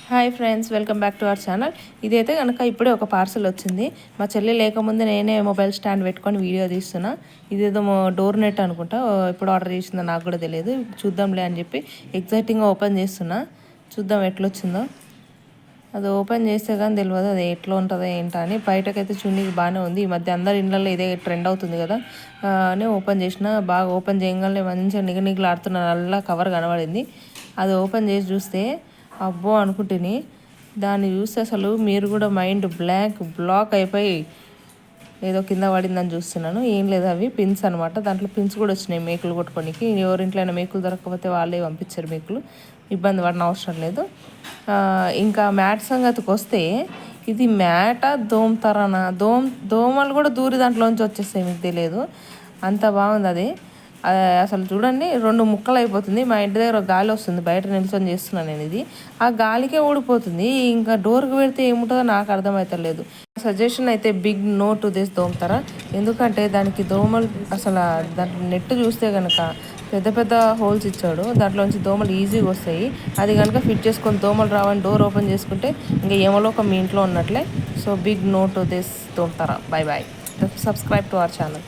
Hi friends, welcome back to our channel. ఇదైతే కనుక ఇప్పుడే ఒక పార్సల్ వచ్చింది. మా చెల్లి లేకముందే నేనే మొబైల్ స్టాండ్ పెట్టుకొని వీడియో తీస్తున్నా. ఇదేదో డోర్ నెట్ అనుకుంటా. ఎప్పుడు ఆర్డర్ చేసిందో నాకు కూడా తెలియదు. చూద్దాంలే అని చెప్పి ఎగ్జైటింగ్గా ఓపెన్ చేస్తున్నా. చూద్దాం ఎట్లొచ్చిందో. అది ఓపెన్ చేస్తే కానీ తెలియదు అది ఎట్లా ఉంటుందో ఏంటో అని. బయటకైతే చున్నీకి బాగానే ఉంది. ఈ మధ్య అందరి ఇళ్ళల్లో ఇదే ట్రెండ్ అవుతుంది కదా అని ఓపెన్ చేసిన. బాగా ఓపెన్ చేయగానే మంచిగా నిగనిగలాడుతున్న నల్ల కవర్ కనబడింది. అది ఓపెన్ చేసి చూస్తే అబ్బో అనుకుంటుని. దాన్ని చూస్తే అసలు మీరు కూడా మైండ్ బ్లాక్ అయిపోయి ఏదో కింద పడిందని చూస్తున్నాను. ఏం లేదు, అవి పిన్స్ అనమాట. దాంట్లో పిన్స్ కూడా వచ్చినాయి మేకులు కొట్టుకోనికి. ఎవరింట్లో అయినా మేకులు దొరకకపోతే వాళ్ళే పంపించారు మేకులు. ఇబ్బంది పడిన అవసరం లేదు. ఇంకా మ్యాట్ సంగతికి వస్తే ఇది మ్యాట దోమతరానా దోమలు కూడా దూరి దాంట్లోంచి వచ్చేస్తాయి. మీకు తెలియదు, అంత బాగుంది అది. అసలు చూడండి, 2 ముక్కలు అయిపోతుంది. మా ఇంటి దగ్గర గాలి వస్తుంది, బయట నిల్చొని చేస్తున్నాను నేను. ఇది ఆ గాలికే ఊడిపోతుంది. ఇంకా డోర్కి పెడితే ఏముంటుందో నాకు అర్థమవుతలేదు. సజెషన్ అయితే బిగ్ నో టు దిస్ దోమతర. ఎందుకంటే దానికి దోమలు అసలు దాంట్లో నెట్ చూస్తే కనుక పెద్ద పెద్ద హోల్స్ ఇచ్చాడు. దాంట్లోంచి దోమలు ఈజీగా వస్తాయి. అది కనుక ఫిట్ చేసుకొని దోమలు రావని డోర్ ఓపెన్ చేసుకుంటే ఇంకా ఏమోలోక మీ ఇంట్లో ఉన్నట్లే. So big no to this దోమతర. Bye bye. Subscribe to our channel.